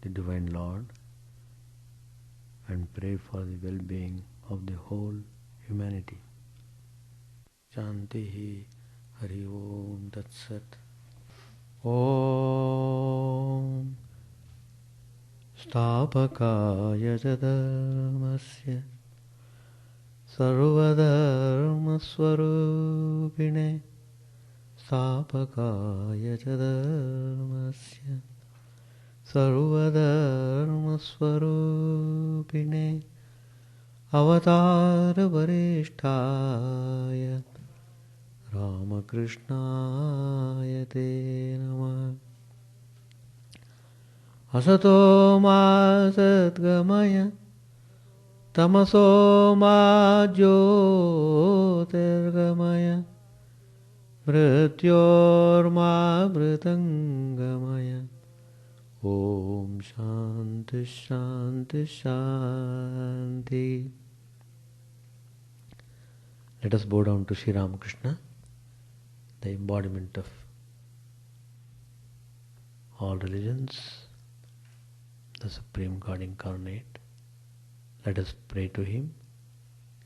the Divine Lord and pray for the well-being of the whole humanity. Shanti Hari Om Tat Sat. Om Stapakaya Dharmasya Sarvadharma Swarupine Stapakaya Dharmasya Sarvadharma Swarupine Avatara Varishtaya Ramakrishna Te Namah. Asato ma satgamaya tamaso ma jyotirgamaya mrityor ma mritangamaya. Om Shanti Shanti Shanti. Let us bow down to Sri Ramakrishna, the embodiment of all religions, the Supreme God incarnate. Let us pray to Him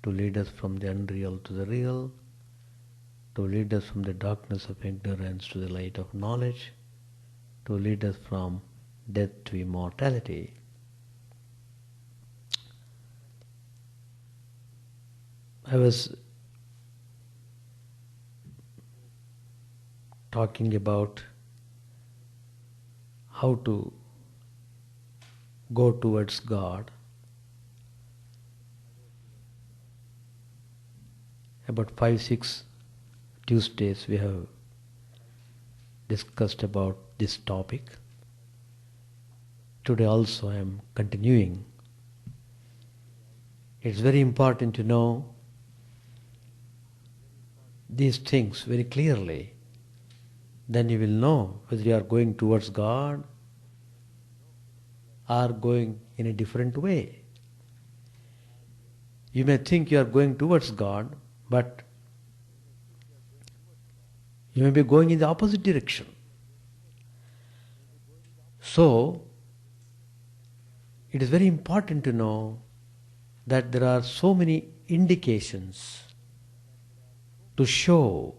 to lead us from the unreal to the real, to lead us from the darkness of ignorance to the light of knowledge, to lead us from death to immortality. I was talking about how to go towards God. About 5-6 Tuesdays we have discussed about this topic. Today also I am continuing. It's very important to know these things very clearly. Then you will know whether you are going towards God or going in a different way. You may think you are going towards God, but you may be going in the opposite direction. So, it is very important to know that there are so many indications to show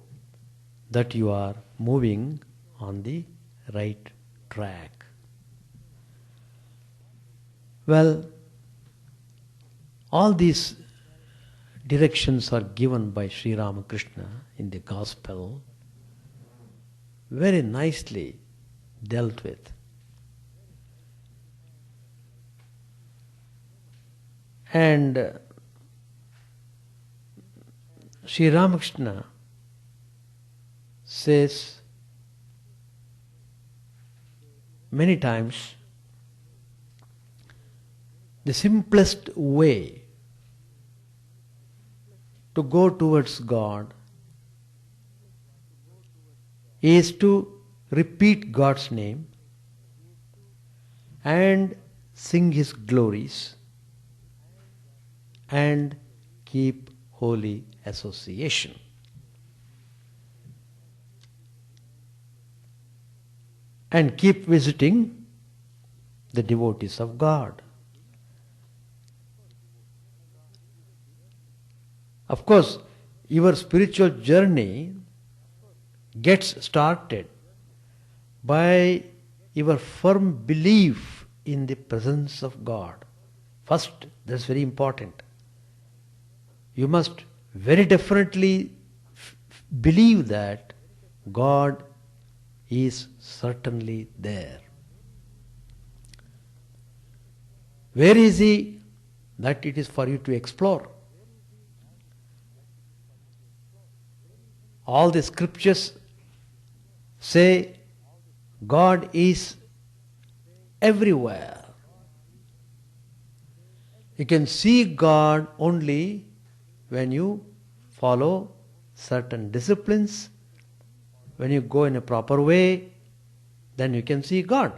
that you are moving on the right track. Well, all these directions are given by Sri Ramakrishna in the Gospel, very nicely dealt with. And Sri Ramakrishna says many times, the simplest way to go towards God is to repeat God's name and sing His glories and keep holy association. And keep visiting the devotees of God. Of course, your spiritual journey gets started by your firm belief in the presence of God. First, that's very important. You must very definitely believe that God is certainly there. Where is He? That it is for you to explore. All the scriptures say God is everywhere. You can see God only when you follow certain disciplines. When you go in a proper way, then you can see God.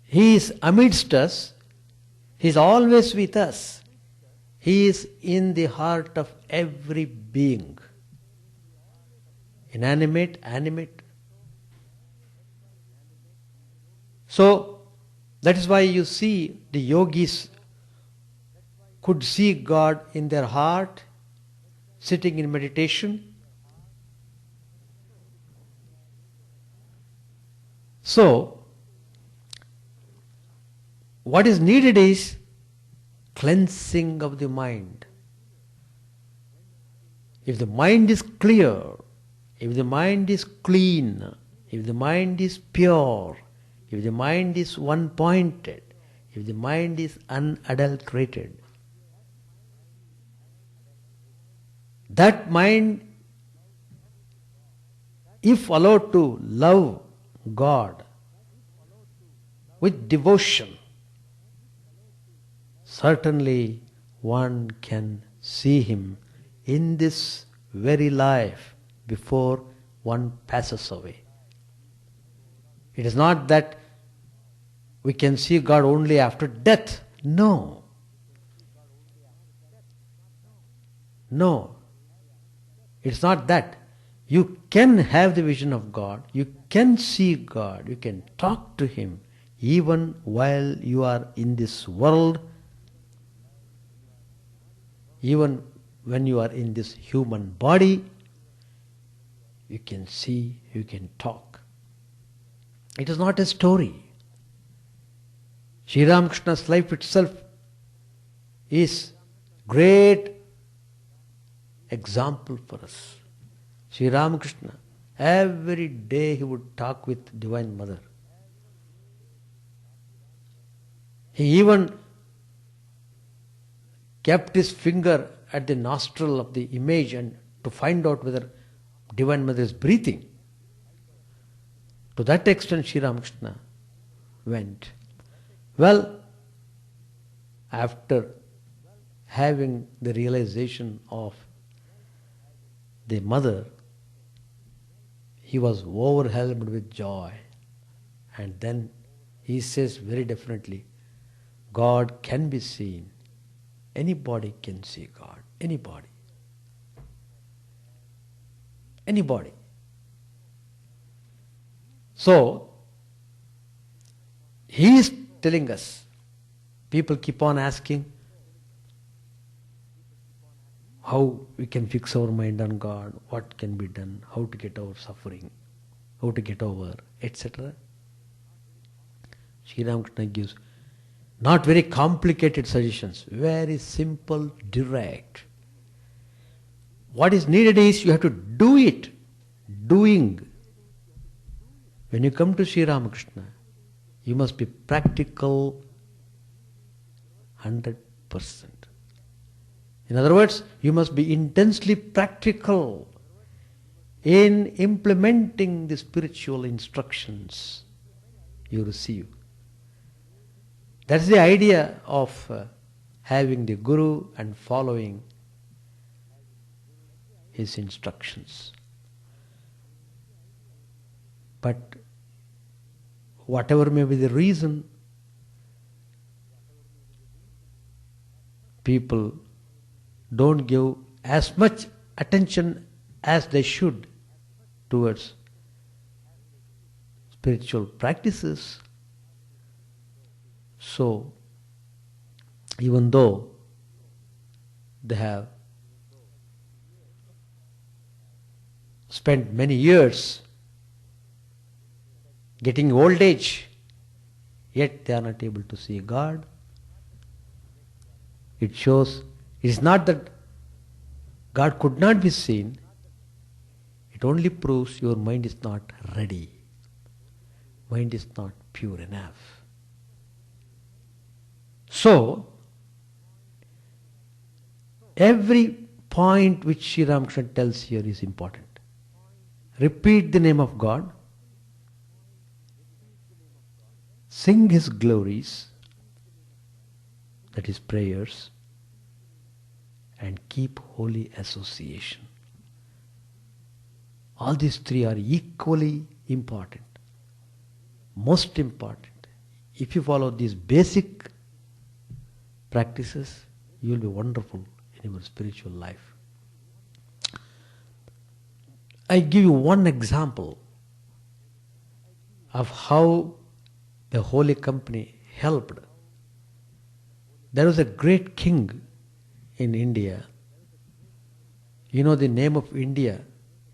He is amidst us. He is always with us. He is in the heart of every being. Inanimate, animate. So that is why you see the yogis could see God in their heart, sitting in meditation. So, what is needed is cleansing of the mind. If the mind is clear, if the mind is clean, if the mind is pure, if the mind is one-pointed, if the mind is unadulterated, that mind, if allowed to love God with devotion, certainly one can see Him in this very life before one passes away. It is not that we can see God only after death. No. No. It's not that. You can have the vision of God, you can see God, you can talk to Him even while you are in this world, even when you are in this human body, you can see, you can talk. It is not a story. Sri Ramakrishna's life itself is great example for us. Sri Ramakrishna, every day he would talk with Divine Mother. He even kept his finger at the nostril of the image and to find out whether Divine Mother is breathing. To that extent Sri Ramakrishna went. Well, after having the realization of the mother, he was overwhelmed with joy. And then he says very definitely, God can be seen. Anybody can see God. Anybody. Anybody. So, he is telling us, people keep on asking, how we can fix our mind on God, what can be done, how to get over suffering, how to get over, etc. Sri Ramakrishna gives not very complicated suggestions, very simple, direct. What is needed is you have to do it, doing. When you come to Sri Ramakrishna, you must be practical 100%. In other words, you must be intensely practical in implementing the spiritual instructions you receive. That's the idea of having the Guru and following his instructions. But whatever may be the reason, people don't give as much attention as they should towards spiritual practices. So, even though they have spent many years getting old age, yet they are not able to see God. It shows, it is not that God could not be seen, it only proves your mind is not ready. Mind is not pure enough. So, every point which Sri Ramakrishna tells here is important. Repeat the name of God, sing His glories, that is prayers, and keep holy association. All these three are equally important, most important. If you follow these basic practices, you will be wonderful in your spiritual life. I give you one example of how the Holy Company helped. There was a great king in India. You know the name of India,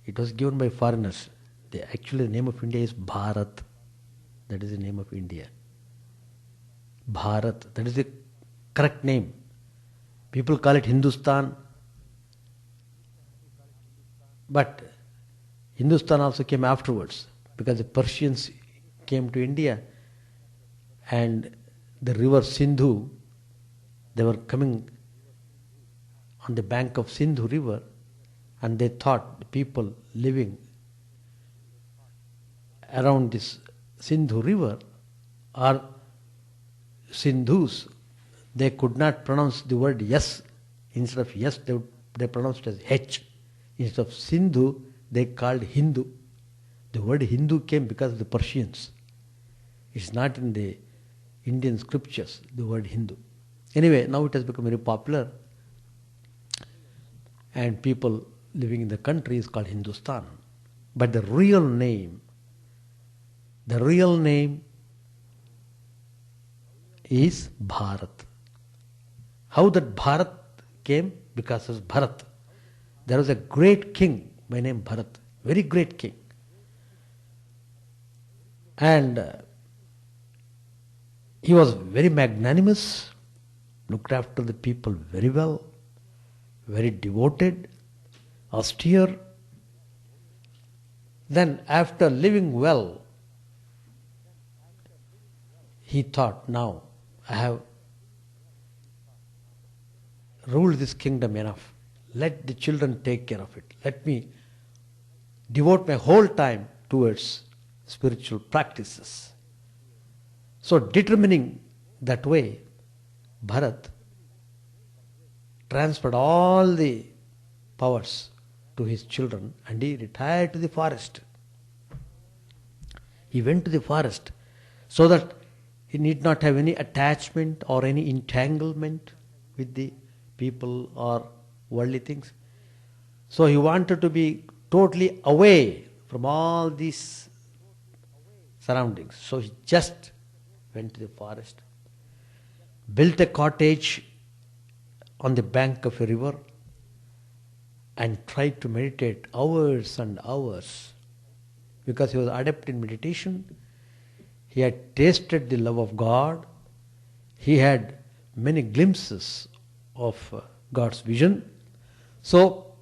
it was given by foreigners. Actually the name of India is Bharat. That is the name of India. Bharat, that is the correct name. People call it Hindustan. But Hindustan also came afterwards because the Persians came to India and the river Sindhu, they were coming on the bank of Sindhu river and they thought the people living around this Sindhu river are Sindhus. They could not pronounce the word yes. Instead of yes, they pronounced it as H. Instead of Sindhu, they called Hindu. The word Hindu came because of the Persians. It's not in the Indian scriptures, the word Hindu. Anyway, now it has become very popular and people living in the country is called Hindustan. But the real name is Bharat. How that Bharat came? Because of Bharat. There was a great king by name Bharat, very great king. And he was very magnanimous, looked after the people very well, very devoted, austere. Then after living well, he thought, now I have ruled this kingdom enough. Let the children take care of it. Let me devote my whole time towards spiritual practices. So determining that way, Bharat transferred all the powers to his children and he retired to the forest. He went to the forest so that he need not have any attachment or any entanglement with the people or worldly things. So he wanted to be totally away from all these surroundings. So he just went to the forest, built a cottage on the bank of a river and tried to meditate hours and hours. Because he was adept in meditation, he had tasted the love of God, he had many glimpses of God's vision. So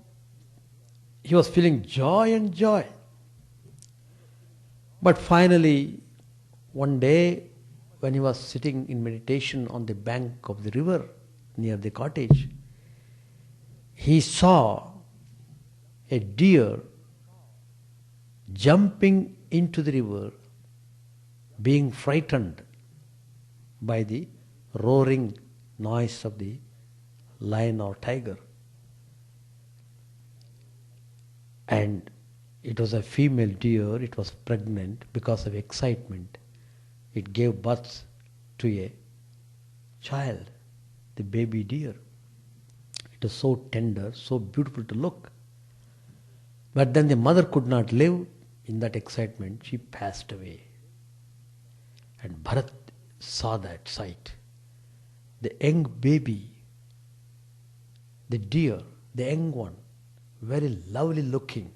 he was feeling joy and joy. But finally, one day when he was sitting in meditation on the bank of the river near the cottage, he saw a deer jumping into the river, being frightened by the roaring noise of the lion or tiger. And it was a female deer, it was pregnant. Because of excitement, it gave birth to a child, the baby deer. It was so tender, so beautiful to look. But then the mother could not live. In that excitement, she passed away. And Bharat saw that sight. The young baby, the deer, the young one, very lovely looking.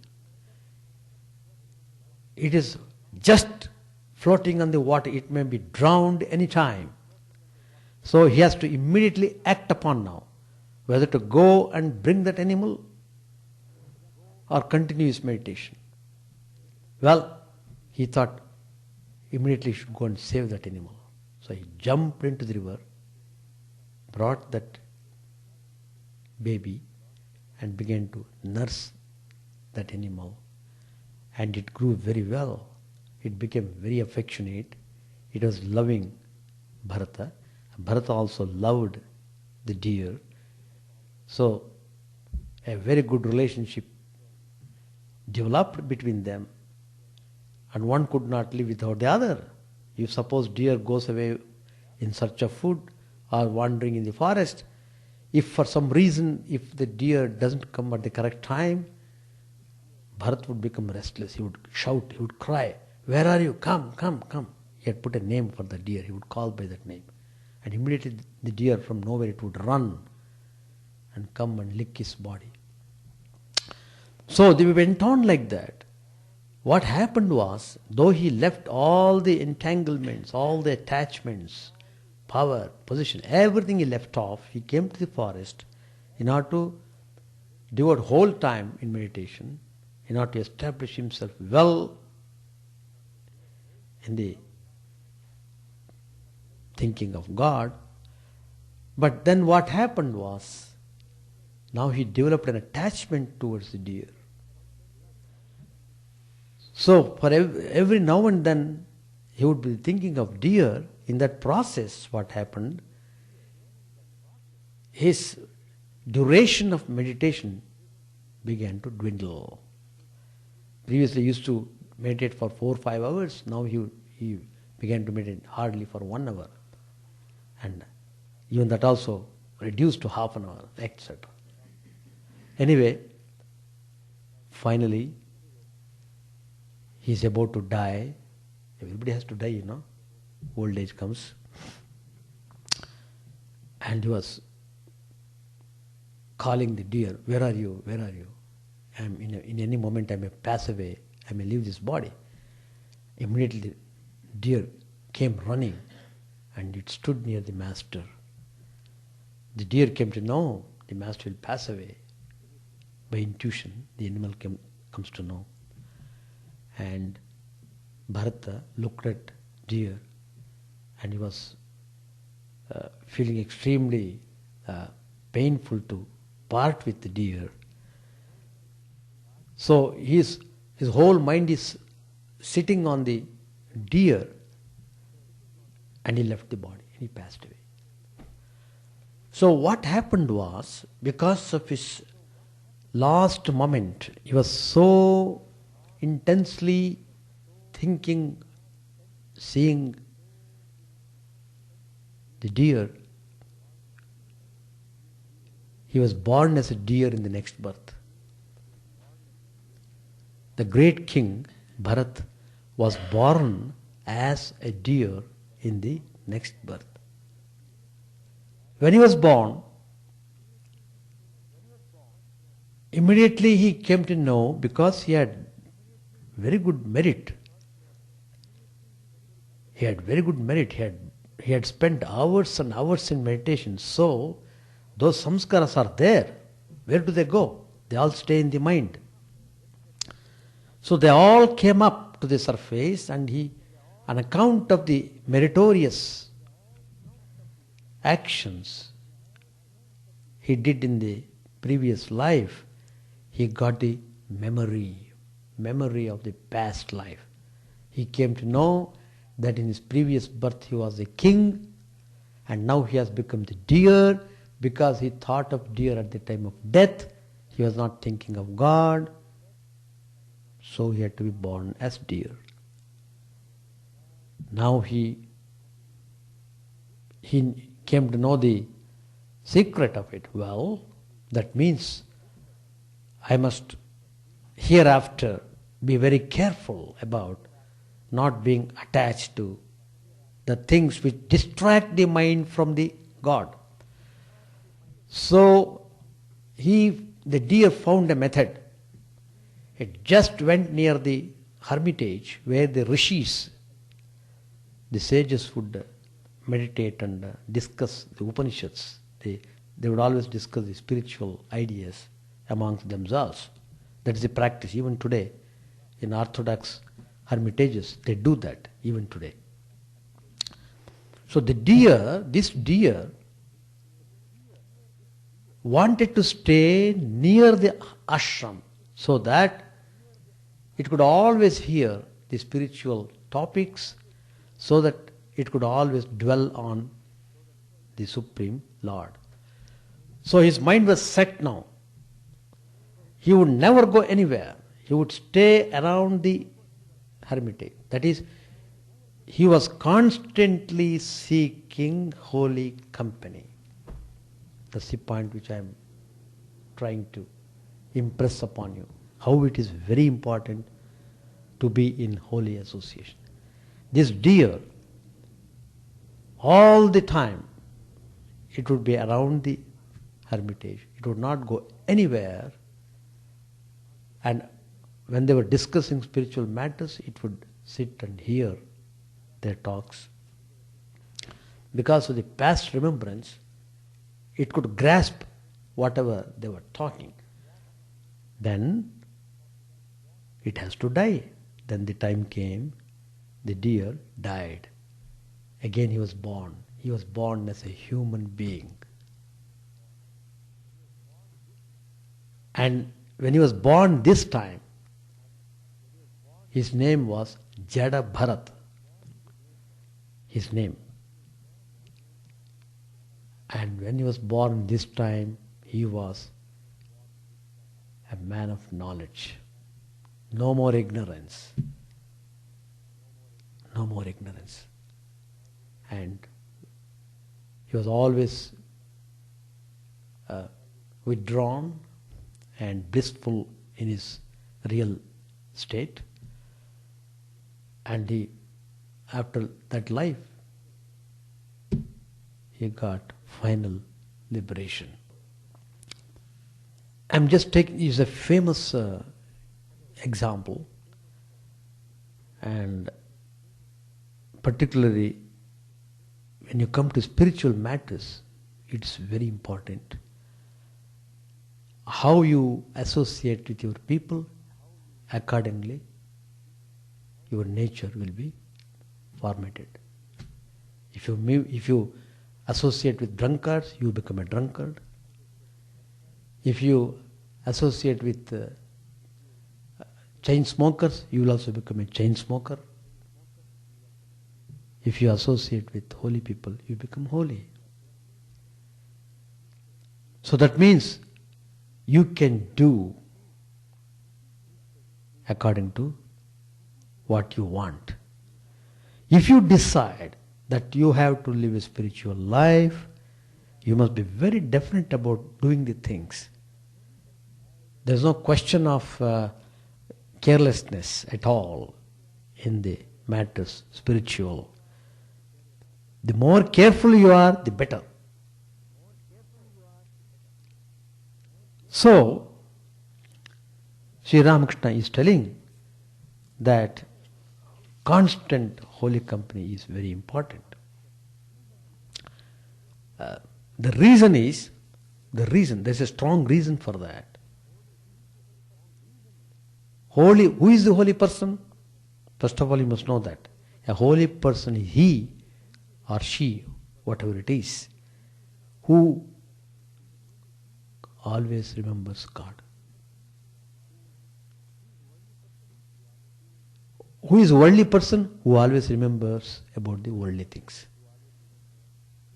It is just floating on the water. It may be drowned any time. So he has to immediately act upon now, whether to go and bring that animal or continue his meditation. Well, he thought immediately he should go and save that animal. So he jumped into the river, brought that baby and began to nurse that animal. And it grew very well. It became very affectionate. It was loving Bharata. Bharata also loved the deer. So a very good relationship developed between them. And one could not live without the other. If suppose deer goes away in search of food or wandering in the forest, if for some reason, if the deer doesn't come at the correct time, Bharat would become restless. He would shout, he would cry, "Where are you? Come, come, come." He had put a name for the deer. He would call by that name. And immediately the deer from nowhere it would run and come and lick his body. So they went on like that. What happened was, though he left all the entanglements, all the attachments, power, position, everything he left off, he came to the forest in order to devote whole time in meditation, in order to establish himself well in the thinking of God. But then what happened was, now he developed an attachment towards the deer. So for every now and then he would be thinking of deer. In that process, what happened, his duration of meditation began to dwindle. Previously he used to meditate for 4 or 5 hours. Now he began to meditate hardly for 1 hour. And even that also reduced to half an hour, etc. Anyway, finally, he is about to die. Everybody has to die, you know. Old age comes. And he was calling the deer, "Where are you? Where are you? In any moment I may pass away. I may leave this body." Immediately the deer came running and it stood near the master. The deer came to know the master will pass away. By intuition, the animal comes to know. And Bharata looked at deer and he was feeling extremely painful to part with the deer. So his whole mind is sitting on the deer, and he left the body, he passed away. So what happened was, because of his last moment, he was so intensely thinking, seeing the deer, he was born as a deer in the next birth. The great king, Bharat, was born as a deer in the next birth. When he was born, immediately he came to know, because he had very good merit. He had very good merit. He had spent hours and hours in meditation. So, those samskaras are there. Where do they go? They all stay in the mind. So they all came up to the surface, and he, on account of the meritorious actions he did in the previous life, he got the memory of the past life. He came to know that in his previous birth he was a king, and now he has become the deer, because he thought of deer at the time of death. He was not thinking of God, so he had to be born as deer. Now he came to know the secret of it. Well, that means I must hereafter be very careful about not being attached to the things which distract the mind from the God. So the deer found a method. It just went near the hermitage where the rishis, the sages, would meditate and discuss the Upanishads. They would always discuss the spiritual ideas amongst themselves. That is the practice even today. In Orthodox hermitages, they do that even today. So this deer wanted to stay near the ashram so that it could always hear the spiritual topics, so that it could always dwell on the Supreme Lord. So his mind was set now. He would never go anywhere. He would stay around the hermitage. That is, he was constantly seeking holy company. That's the point which I am trying to impress upon you. How it is very important to be in holy association. This deer, all the time, it would be around the hermitage. It would not go anywhere. And when they were discussing spiritual matters, it would sit and hear their talks. Because of the past remembrance, it could grasp whatever they were talking. Then it has to die. Then the time came, the deer died. Again he was born. He was born as a human being. And when he was born this time, his name was Jada Bharat. His name. And when he was born this time, he was a man of knowledge. No more ignorance. No more ignorance. And he was always withdrawn and blissful in his real state. And he, after that life, he got final liberation. I'm just taking, is a famous example, and particularly when you come to spiritual matters, it's very important. How you associate with your people, accordingly, your nature will be formatted. If you associate with drunkards, you become a drunkard. If you associate with chain smokers, you will also become a chain smoker. If you associate with holy people, you become holy. So that means you can do according to what you want. If you decide that you have to live a spiritual life, you must be very definite about doing the things. There's no question of carelessness at all in the matters spiritual. The more careful you are, the better. So, Sri Ramakrishna is telling that constant holy company is very important. The reason is, there's a strong reason for that. Holy, who is the holy person? First of all, you must know that. A holy person is he or she, whatever it is, who always remembers God. Who is a worldly person? Who always remembers about the worldly things.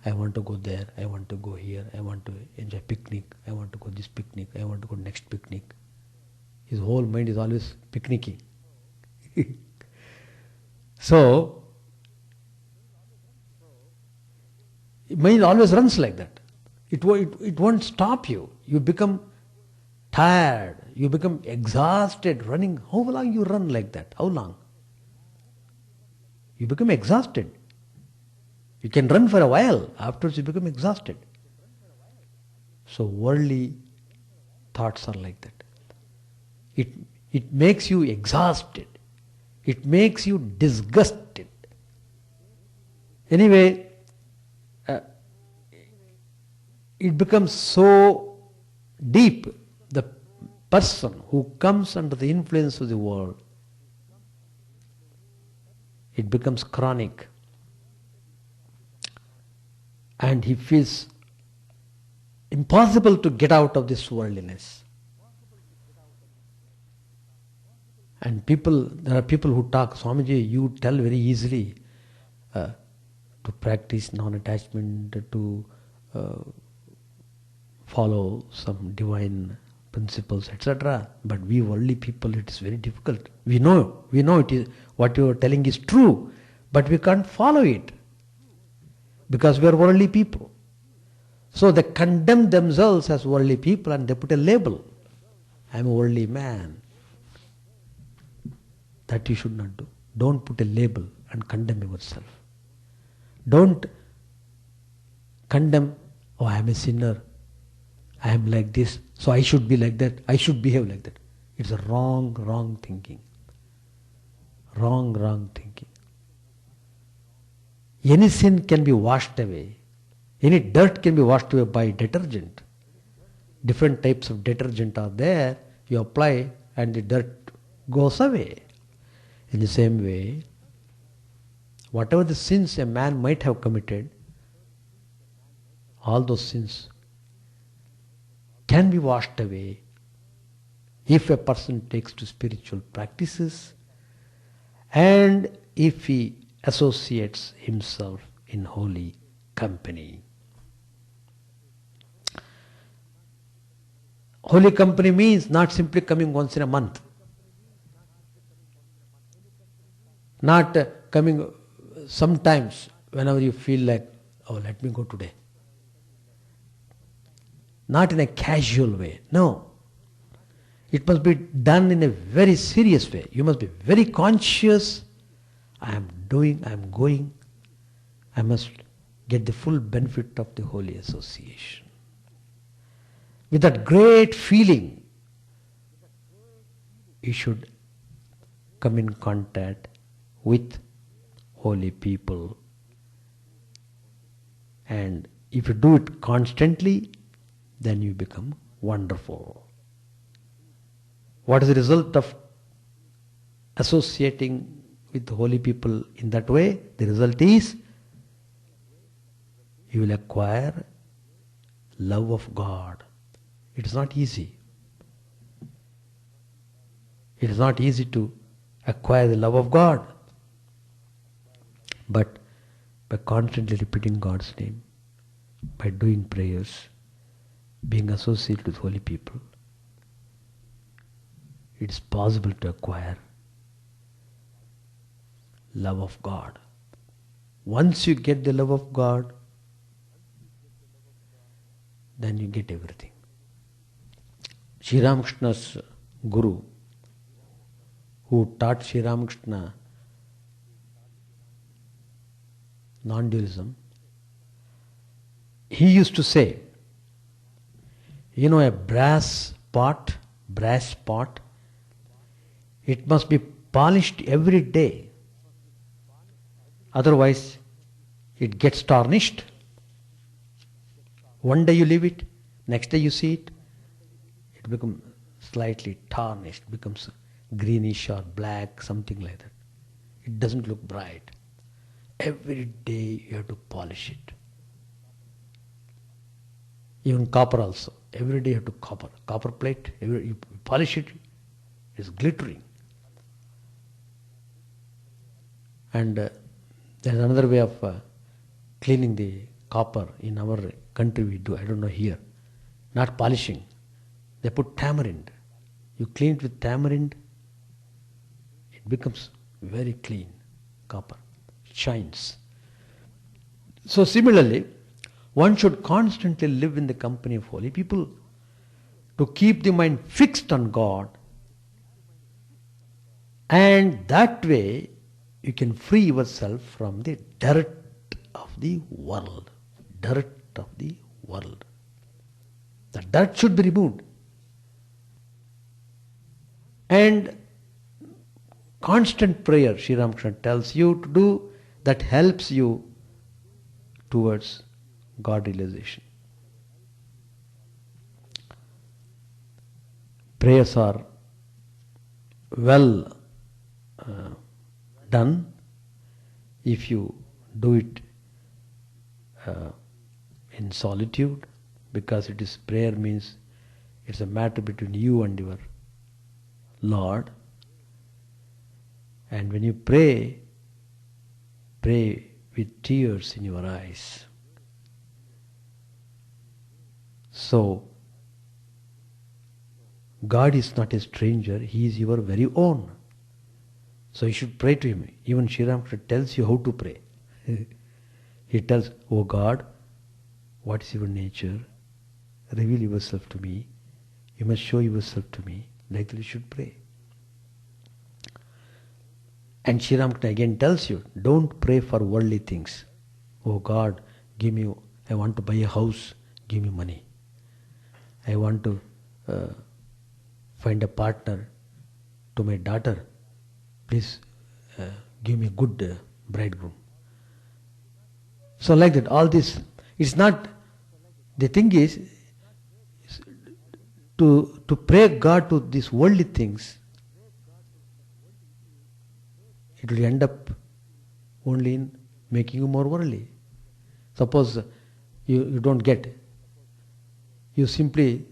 I want to go there, I want to go here, I want to enjoy picnic, I want to go this picnic, I want to go next picnic. His whole mind is always picnicking. So, mind always runs like that. It won't stop you. You become tired, you become exhausted running. How long you run like that? How long? You become exhausted. You can run for a while, afterwards you become exhausted. So worldly thoughts are like that. It makes you exhausted. It makes you disgusted. Anyway, it becomes so deep. The person who comes under the influence of the world, it becomes chronic. And he feels impossible to get out of this worldliness. And there are people who talk, Swamiji, you tell very easily to practice non-attachment, to follow some divine principles, etc. But we worldly people, it is very difficult. We know it is what you are telling is true, but we can't follow it because we are worldly people. So they condemn themselves as worldly people and they put a label. I am a worldly man. That you should not do. Don't put a label and condemn yourself. Don't condemn, oh, I am a sinner, I am like this, so I should be like that, I should behave like that. It's a wrong thinking. Wrong thinking. Any sin can be washed away. Any dirt can be washed away by detergent. Different types of detergent are there. You apply and the dirt goes away. In the same way, whatever the sins a man might have committed, all those sins can be washed away if a person takes to spiritual practices and if he associates himself in holy company. Holy company means not simply coming once in a month, not coming sometimes whenever you feel like, oh, let me go today. Not in a casual way, no. It must be done in a very serious way. You must be very conscious. I am doing, I am going. I must get the full benefit of the holy association. With that great feeling, you should come in contact with holy people. And if you do it constantly, then you become wonderful. What is the result of associating with holy people in that way? The result is you will acquire love of God. It is not easy. It is not easy to acquire the love of God. But by constantly repeating God's name, by doing prayers, being associated with holy people, it is possible to acquire love of God. Once you get the love of God, then you get everything. Sri Ramakrishna's Guru, who taught Sri Ramakrishna non-dualism, he used to say, you know, a brass pot, it must be polished every day. Otherwise, it gets tarnished. One day you leave it, next day you see it, it becomes slightly tarnished, becomes greenish or black, something like that. It doesn't look bright. Every day you have to polish it. Even copper also. Every day you have to copper plate, you polish it, it's glittering. And there's another way of cleaning the copper in our country we do, I don't know here. Not polishing. They put tamarind. You clean it with tamarind, it becomes very clean copper. It shines. So similarly, one should constantly live in the company of holy people to keep the mind fixed on God, and that way you can free yourself from the dirt of the world. Dirt of the world. The dirt should be removed. And constant prayer, Sri Ramakrishna tells you to do, that helps you towards God realization. Prayers are well done if you do it in solitude, because it is prayer means it's a matter between you and your Lord. And when you pray, pray with tears in your eyes. So, God is not a stranger, He is your very own. So you should pray to Him. Even Sri Ramakrishna tells you how to pray. He tells, "O God, what is your nature? Reveal yourself to me. You must show yourself to me." Like that you should pray. And Sri Ramakrishna again tells you, don't pray for worldly things. Oh God, I want to buy a house, give me money. I want to find a partner to my daughter, please give me a good bridegroom. So like that, all this, it's not, the thing is to pray God to these worldly things, it will end up only in making you more worldly. Suppose you don't get, you simply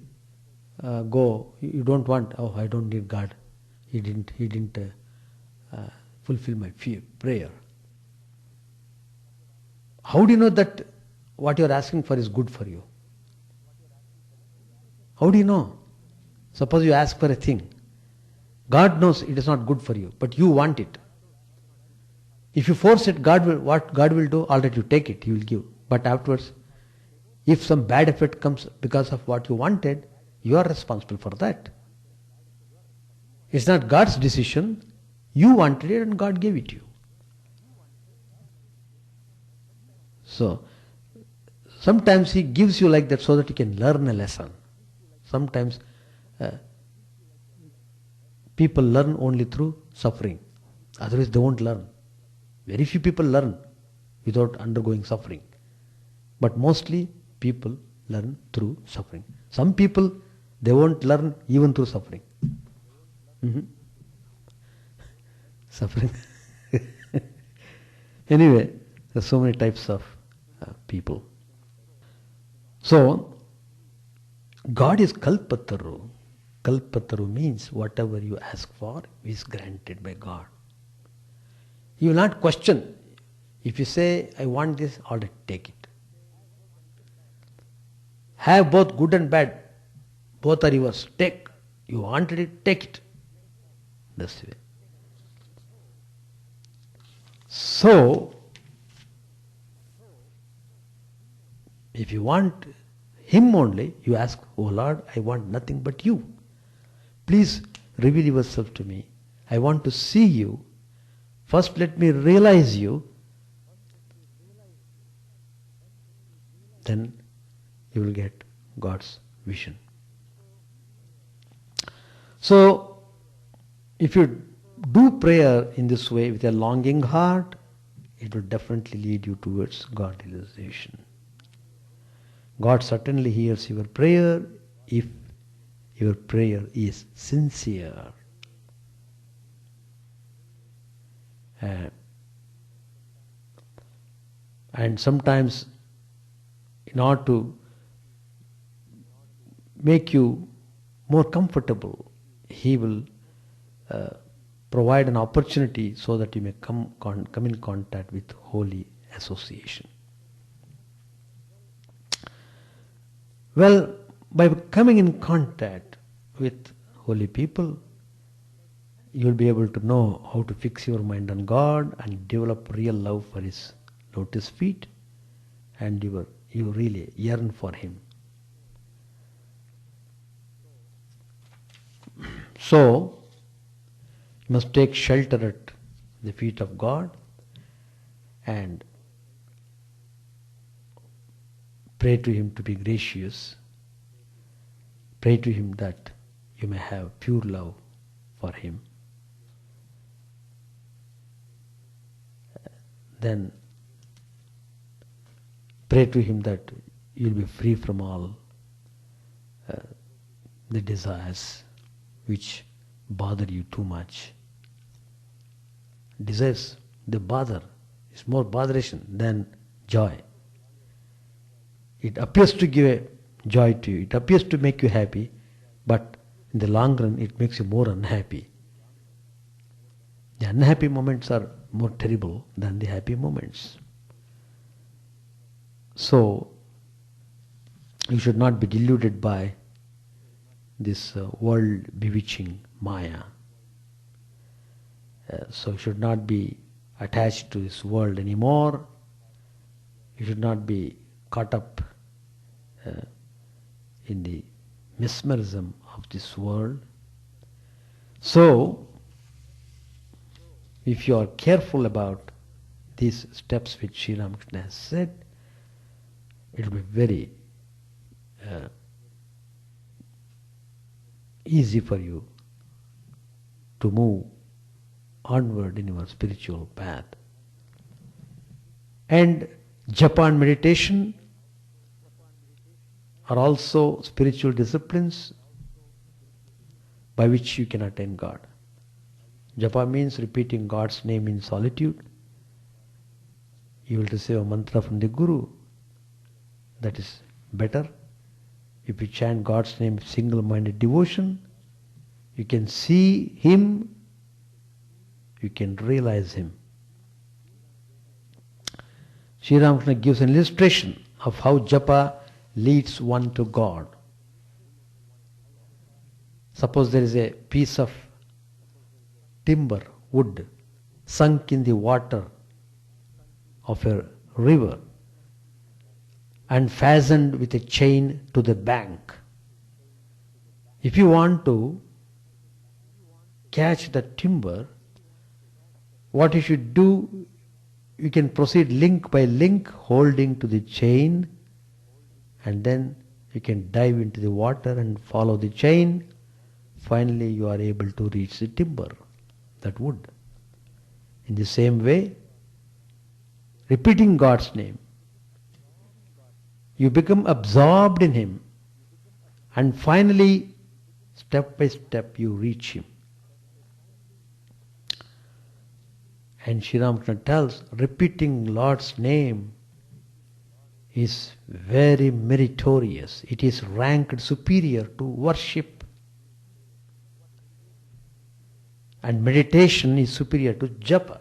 go, you don't want, oh, I don't need God. He didn't fulfill my prayer. How do you know that what you are asking for is good for you? How do you know? Suppose you ask for a thing. God knows it is not good for you, but you want it. If you force it, what God will do? All right, you take it, He will give. But afterwards, if some bad effect comes because of what you wanted, you are responsible for that. It's not God's decision. You wanted it and God gave it to you. So, sometimes He gives you like that so that you can learn a lesson. Sometimes people learn only through suffering. Otherwise they won't learn. Very few people learn without undergoing suffering. But mostly people learn through suffering. Some people, they won't learn even through suffering. Suffering. Anyway, there's so many types of people. So, God is Kalpataru. Kalpataru means whatever you ask for is granted by God. You will not question. If you say, I want this, all right, take it. Have both good and bad. Both are yours. Take. You wanted it, take it. That's the way. So, if you want Him only, you ask, oh Lord, I want nothing but you. Please reveal yourself to me. I want to see you. First let me realize you. Then you will get God's vision. So, if you do prayer in this way with a longing heart, it will definitely lead you towards God realization. God certainly hears your prayer if your prayer is sincere. And sometimes, in order to make you more comfortable, He will provide an opportunity so that you may come in contact with holy association. Well, by coming in contact with holy people, you will be able to know how to fix your mind on God and develop real love for His lotus feet, and you really yearn for Him. So, you must take shelter at the feet of God and pray to Him to be gracious. Pray to Him that you may have pure love for Him. Then pray to Him that you will be free from all the desires which bother you too much. Desires, they bother. It's more botheration than joy. It appears to give a joy to you. It appears to make you happy, but in the long run it makes you more unhappy. The unhappy moments are more terrible than the happy moments. So, you should not be deluded by this world bewitching Maya. So you should not be attached to this world anymore. You should not be caught up in the mesmerism of this world. So, If you are careful about these steps which Sri Ramakrishna has said, it will be very easy for you to move onward in your spiritual path. And japa and meditation are also spiritual disciplines by which you can attain God. Japa means repeating God's name in solitude. You will receive a mantra from the Guru. That is better. If you chant God's name with single-minded devotion, you can see Him, you can realize Him. Sri Ramakrishna gives an illustration of how japa leads one to God. Suppose there is a piece of timber, wood, sunk in the water of a river and fastened with a chain to the bank. If you want to catch the timber, what you should do, you can proceed link by link, holding to the chain, and then you can dive into the water and follow the chain. Finally, you are able to reach the timber, that wood. In the same way, repeating God's name, you become absorbed in Him, and finally, step by step, you reach Him. And Sri Ramakrishna tells, repeating Lord's name is very meritorious. It is ranked superior to worship. And meditation is superior to japa.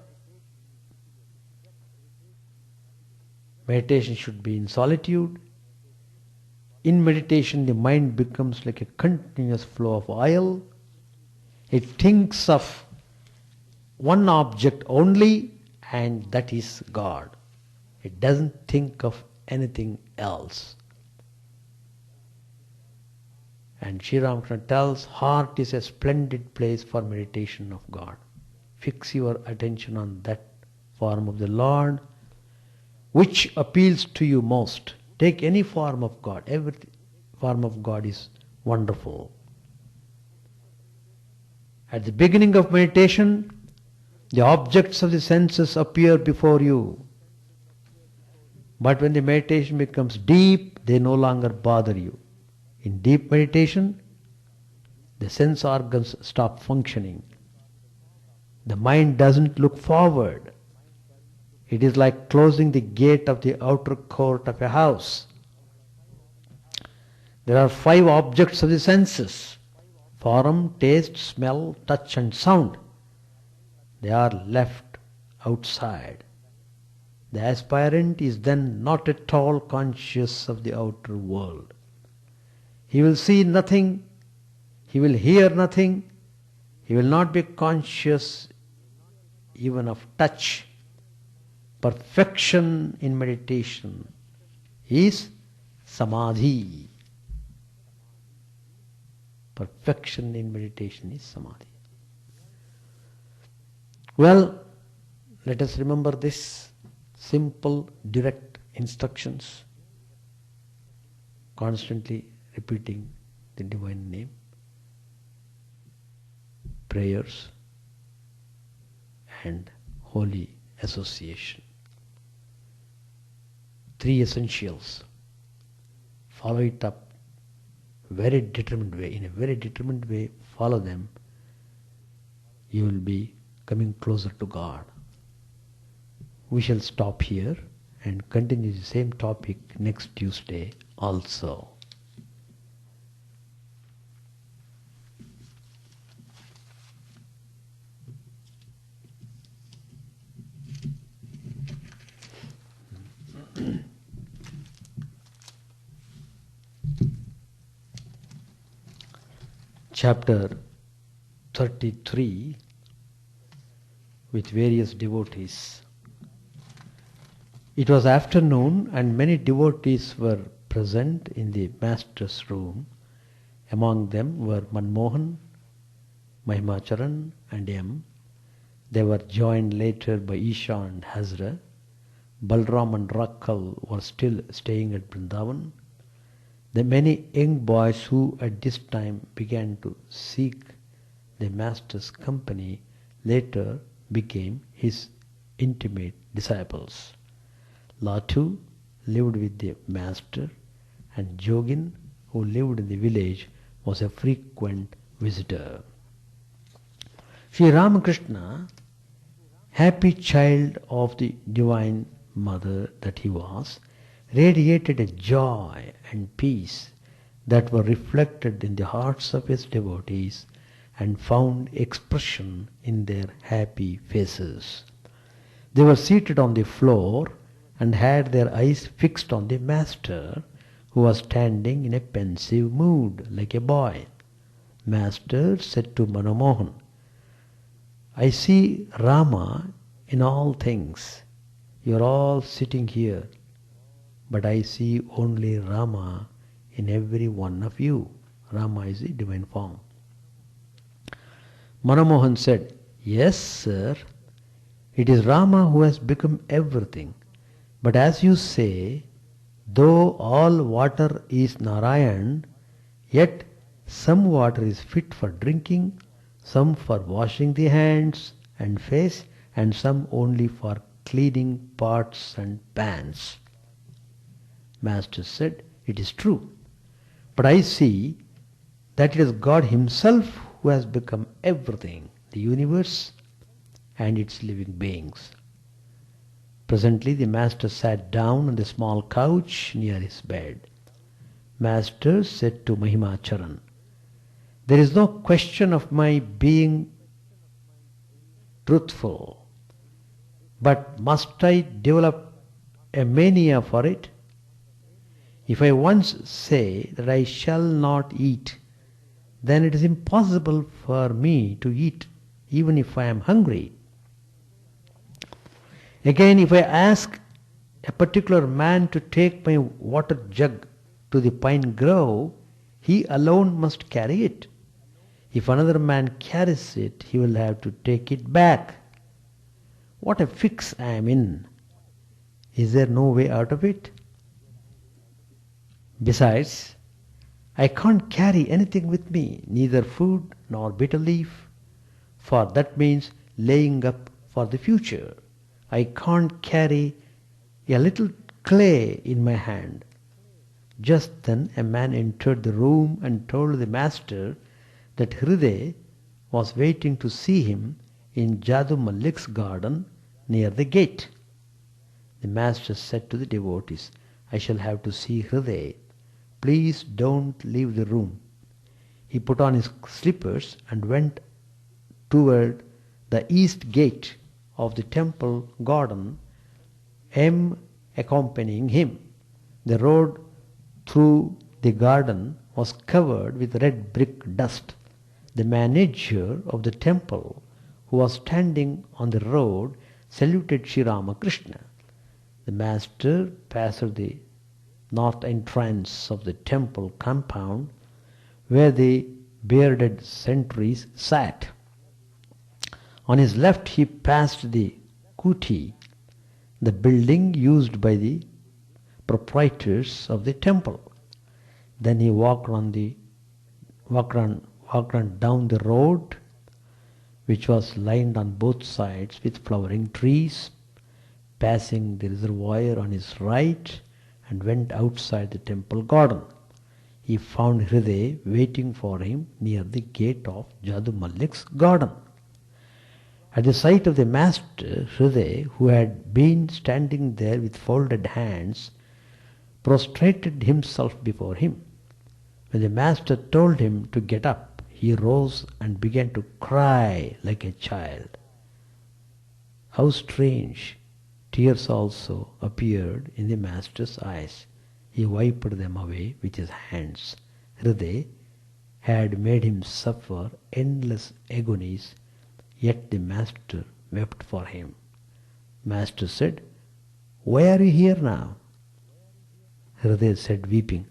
Meditation should be in solitude. In meditation, the mind becomes like a continuous flow of oil. It thinks of one object only, and that is God. It doesn't think of anything else. And Sri Ramakrishna tells, heart is a splendid place for meditation of God. Fix your attention on that form of the Lord, which appeals to you most. Take any form of God. Every form of God is wonderful. At the beginning of meditation, the objects of the senses appear before you. But when the meditation becomes deep, they no longer bother you. In deep meditation, the sense organs stop functioning. The mind doesn't look forward. It is like closing the gate of the outer court of a house. There are 5 objects of the senses: form, taste, smell, touch and sound. They are left outside. The aspirant is then not at all conscious of the outer world. He will see nothing, he will hear nothing, he will not be conscious even of touch. Perfection in meditation is samadhi. Perfection in meditation is samadhi. Well, let us remember this simple, direct instructions, constantly repeating the divine name, prayers, and holy association. 3 essentials. Follow it up very determined way. In a very determined way, follow them. You will be coming closer to God. We shall stop here and continue the same topic next Tuesday also. Chapter 33 with various devotees. It was afternoon and many devotees were present in the master's room. Among them were Manmohan, Mahimacharan and M. They were joined later by Isha and Hazra. Balram and Rakkal were still staying at Vrindavan. The many young boys who at this time began to seek the Master's company later became his intimate disciples. Latu lived with the Master, and Jogin, who lived in the village, was a frequent visitor. Sri Ramakrishna, happy child of the Divine Mother that he was, radiated a joy and peace that were reflected in the hearts of his devotees and found expression in their happy faces. They were seated on the floor and had their eyes fixed on the Master, who was standing in a pensive mood like a boy. Master said to Manomohan, "I see Rama in all things. You are all sitting here, but I see only Rama in every one of you." Rama is the divine form. Manomohan said, "Yes, sir, it is Rama who has become everything. But as you say, though all water is Narayan, yet some water is fit for drinking, some for washing the hands and face, and some only for cleaning pots and pans." Master said, "It is true, but I see that it is God Himself who has become everything, the universe and its living beings." Presently the Master sat down on the small couch near his bed. Master said to Mahimacharan, "There is no question of my being truthful, but must I develop a mania for it? If I once say that I shall not eat, then it is impossible for me to eat even if I am hungry. Again, if I ask a particular man to take my water jug to the pine grove, he alone must carry it. If another man carries it, he will have to take it back. What a fix I am in! Is there no way out of it? Besides, I can't carry anything with me, neither food nor bitter leaf, for that means laying up for the future. I can't carry a little clay in my hand." Just then a man entered the room and told the Master that Hriday was waiting to see him in Jadu Malik's garden near the gate. The Master said to the devotees, "I shall have to see Hriday. Please don't leave the room." He put on his slippers and went toward the east gate of the temple garden, M accompanying him. The road through the garden was covered with red brick dust. The manager of the temple, who was standing on the road, saluted Sri Ramakrishna. The Master passed the north entrance of the temple compound, where the bearded sentries sat. On his left he passed the kuti, the building used by the proprietors of the temple. Then he walked on down the road, which was lined on both sides with flowering trees, passing the reservoir on his right, and went outside the temple garden. He found Hriday waiting for him near the gate of Jadu Malik's garden. At the sight of the Master, Hriday, who had been standing there with folded hands, prostrated himself before him. When the Master told him to get up, he rose and began to cry like a child. How strange! Tears also appeared in the Master's eyes. He wiped them away with his hands. Hriday had made him suffer endless agonies, yet the Master wept for him. Master said, "Why are you here now?" Hriday said, weeping,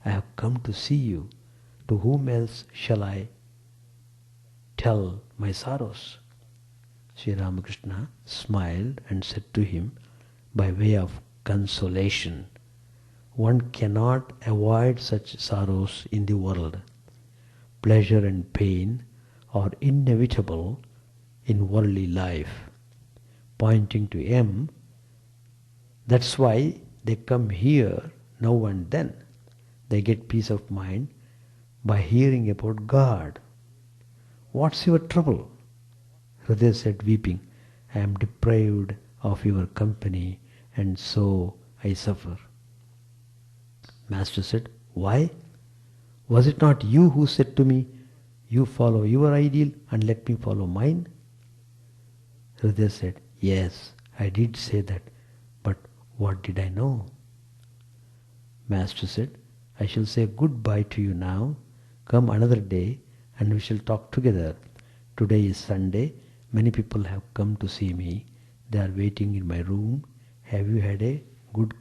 "I have come to see you. To whom else shall I tell my sorrows? Sri Ramakrishna smiled and said to him, by way of consolation, one cannot avoid such sorrows in the world. Pleasure and pain are inevitable in worldly life. Pointing to him, that's why they come here now and then. They get peace of mind by hearing about God. What's your trouble? Hridaya said, weeping, I am deprived of your company and so I suffer. Master said, why? Was it not you who said to me, you follow your ideal and let me follow mine? Hridaya said, yes, I did say that, but what did I know? Master said, I shall say goodbye to you now. Come another day and we shall talk together. Today is Sunday. Many people have come to see me. They are waiting in my room. Have you had a good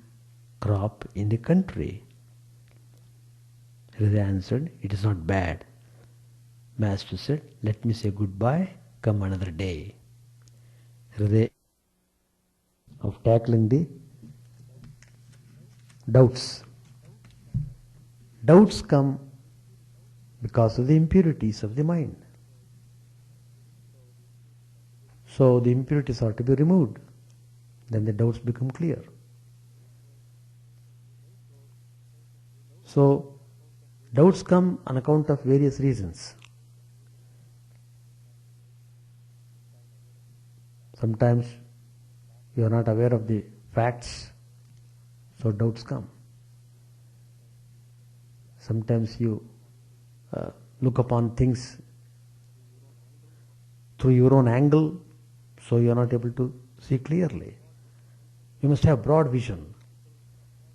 crop in the country? Hridaya answered, it is not bad. Master said, let me say goodbye. Come another day. Hridaya of tackling the doubts. Doubts come because of the impurities of the mind. So the impurities are to be removed. Then the doubts become clear. So doubts come on account of various reasons. Sometimes you are not aware of the facts, so doubts come. Sometimes you look upon things through your own angle, so you are not able to see clearly. You must have broad vision.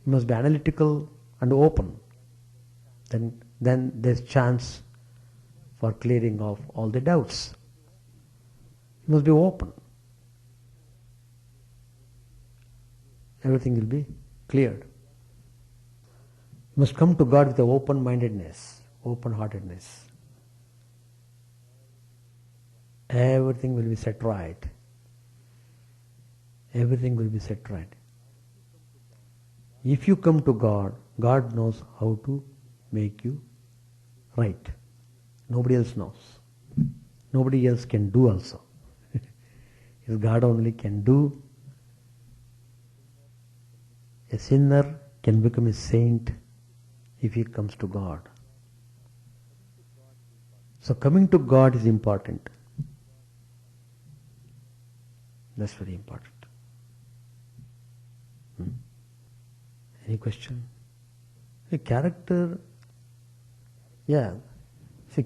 You must be analytical and open. Then there's chance for clearing of all the doubts. You must be open. Everything will be cleared. You must come to God with an open-mindedness, open-heartedness. Everything will be set right. Everything will be set right. If you come to God, God knows how to make you right. Nobody else knows. Nobody else can do also. If God only can do, a sinner can become a saint if he comes to God. So coming to God is important. That's very important. Any question? See, character,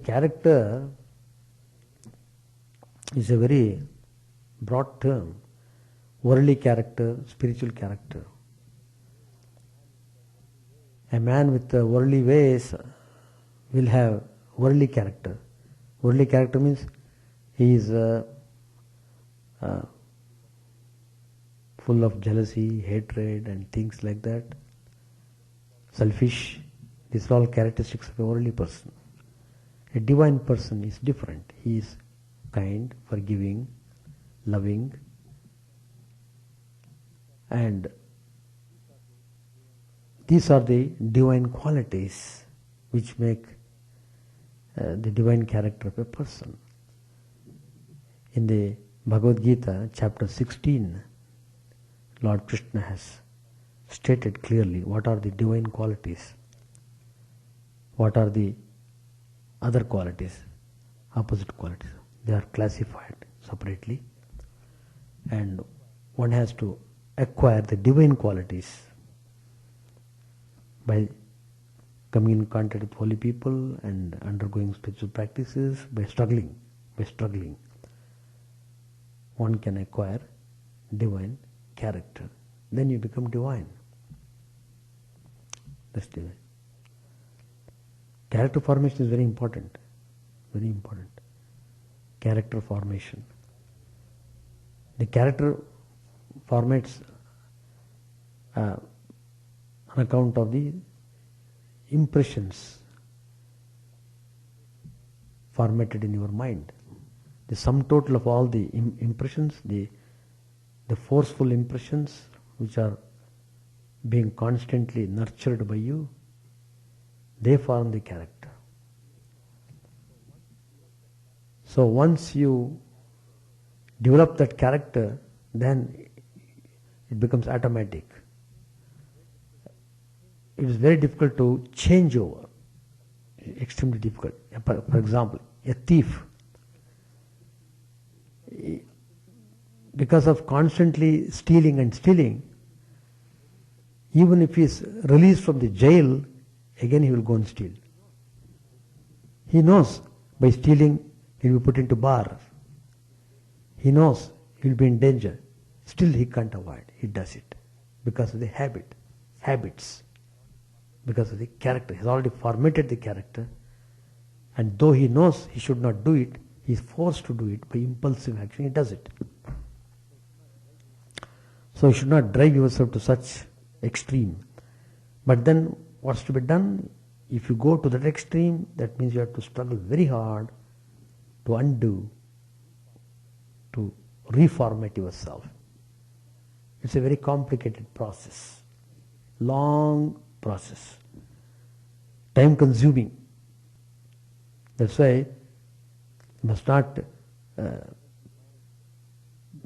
character is a very broad term. Worldly character, spiritual character. A man with worldly ways will have worldly character. Worldly character means he is full of jealousy, hatred and things like that. Selfish. These are all characteristics of a worldly person. A divine person is different. He is kind, forgiving, loving, and these are the divine qualities which make the divine character of a person. In the Bhagavad Gita, chapter 16, Lord Krishna has stated clearly what are the divine qualities, what are the other qualities, opposite qualities. They are classified separately, and one has to acquire the divine qualities by coming in contact with holy people and undergoing spiritual practices, by struggling. One can acquire divine character. Then you become divine. That's divine. Character formation is very important. Very important. Character formation. The character formates on account of the impressions formatted in your mind. the sum total of all the impressions, the forceful impressions which are being constantly nurtured by you, they form the character. So once you develop that character, then it becomes automatic. It is very difficult to change over. Extremely difficult. For example, a thief, because of constantly stealing and stealing, even if he is released from the jail, again he will go and steal. He knows by stealing he will be put into bar. He knows he will be in danger. Still he can't avoid. He does it because of the habits, because of the character. He has already formatted the character, and though he knows he should not do it, he is forced to do it by impulsive action. He does it. So you should not drive yourself to such extreme. But then what's to be done? If you go to that extreme, that means you have to struggle very hard to undo, to reformat yourself. It's a very complicated process, long process, time consuming. That's why you must not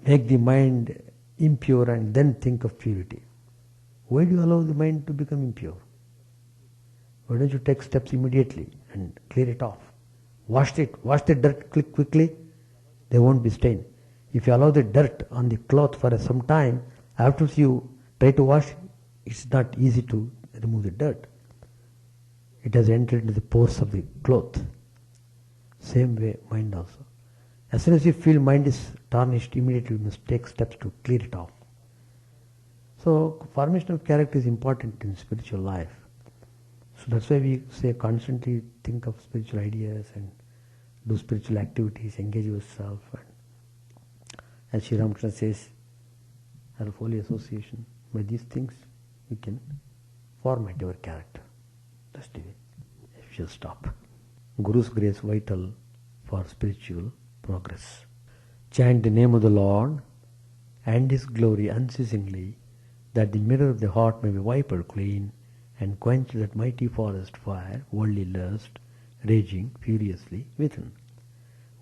make the mind impure and then think of purity. Why do you allow the mind to become impure? Why don't you take steps immediately and clear it off? Wash the dirt quickly, they won't be stained. If you allow the dirt on the cloth for some time, after you try to wash, it's not easy to remove the dirt. It has entered into the pores of the cloth. Same way, mind also. As soon as you feel mind is tarnished, immediately you must take steps to clear it off. So, formation of character is important in spiritual life. So that's why we say constantly think of spiritual ideas and do spiritual activities, engage yourself. And as Sri Ramakrishna says, have holy association. By these things, you can format your character. That's the way. If you stop. Guru's grace vital for spiritual progress. Chant the name of the Lord and His glory unceasingly, that the mirror of the heart may be wiped clean and quench that mighty forest fire, worldly lust, raging furiously within.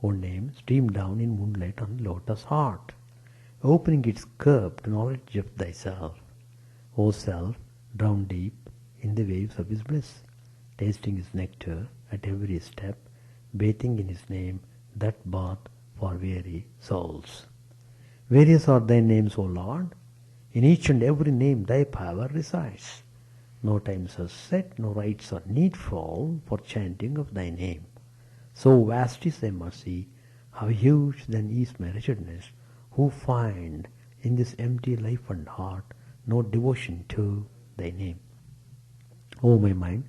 O name, stream down in moonlight on the lotus heart, opening its curb to knowledge of thyself. O self, drown deep in the waves of his bliss, tasting his nectar at every step, bathing in his name, that bath for weary souls. Various are thy names, O Lord. In each and every name thy power resides. No times are set, no rites are needful for chanting of thy name. So vast is thy mercy, how huge then is my wretchedness, who find in this empty life and heart no devotion to thy name. O my mind,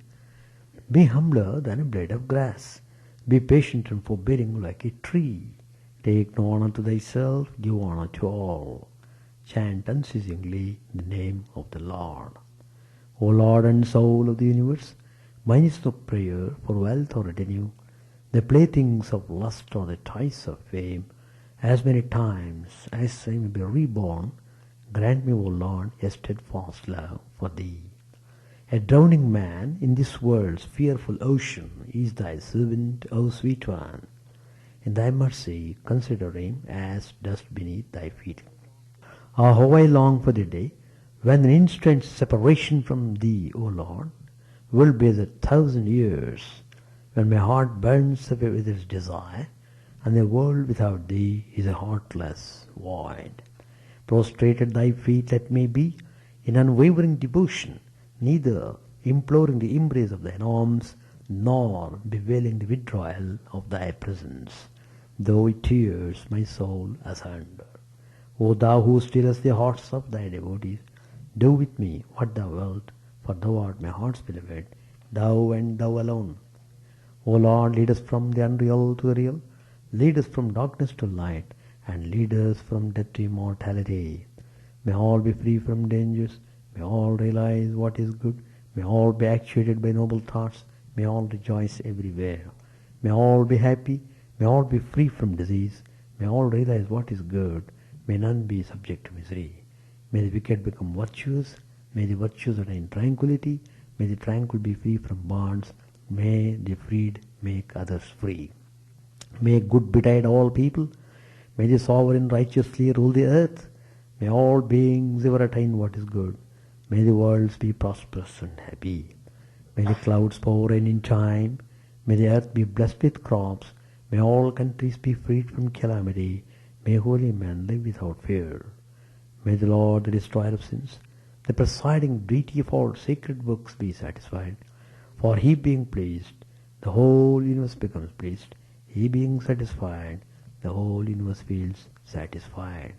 be humbler than a blade of grass, be patient and forbearing like a tree. Take no honor to thyself, give honor to all. Chant unceasingly the name of the Lord. O Lord and soul of the universe, mine is no prayer for wealth or retinue, the playthings of lust or the toys of fame. As many times as I may be reborn, grant me, O Lord, a steadfast love for thee. A drowning man in this world's fearful ocean is thy servant, O sweet one. In thy mercy consider him as dust beneath thy feet. Ah, how I long for the day when an instant's separation from thee, O Lord, will be as 1,000 years, when my heart burns away with its desire, and the world without thee is a heartless void. Prostrated at thy feet let me be, in unwavering devotion, neither imploring the embrace of thine arms, nor bewailing the withdrawal of thy presence, though it tears my soul asunder. O thou who stillest the hearts of thy devotees, do with me what thou wilt, for thou art my heart's beloved, thou and thou alone. O Lord, lead us from the unreal to the real, lead us from darkness to light, and lead us from death to immortality. May all be free from dangers, may all realize what is good, may all be actuated by noble thoughts, may all rejoice everywhere. May all be happy, May all be free from disease. May all realize what is good. May none be subject to misery. May the wicked become virtuous. May the virtuous attain tranquility. May the tranquil be free from bonds. May the freed make others free. May good betide all people. May the sovereign righteously rule the earth. May all beings ever attain what is good. May the worlds be prosperous and happy. May the clouds pour rain in time. May the earth be blessed with crops. May all countries be freed from calamity. May holy men live without fear. May the Lord, the destroyer of sins, the presiding deity of all sacred books, be satisfied. For he being pleased, the whole universe becomes pleased. He being satisfied, the whole universe feels satisfied.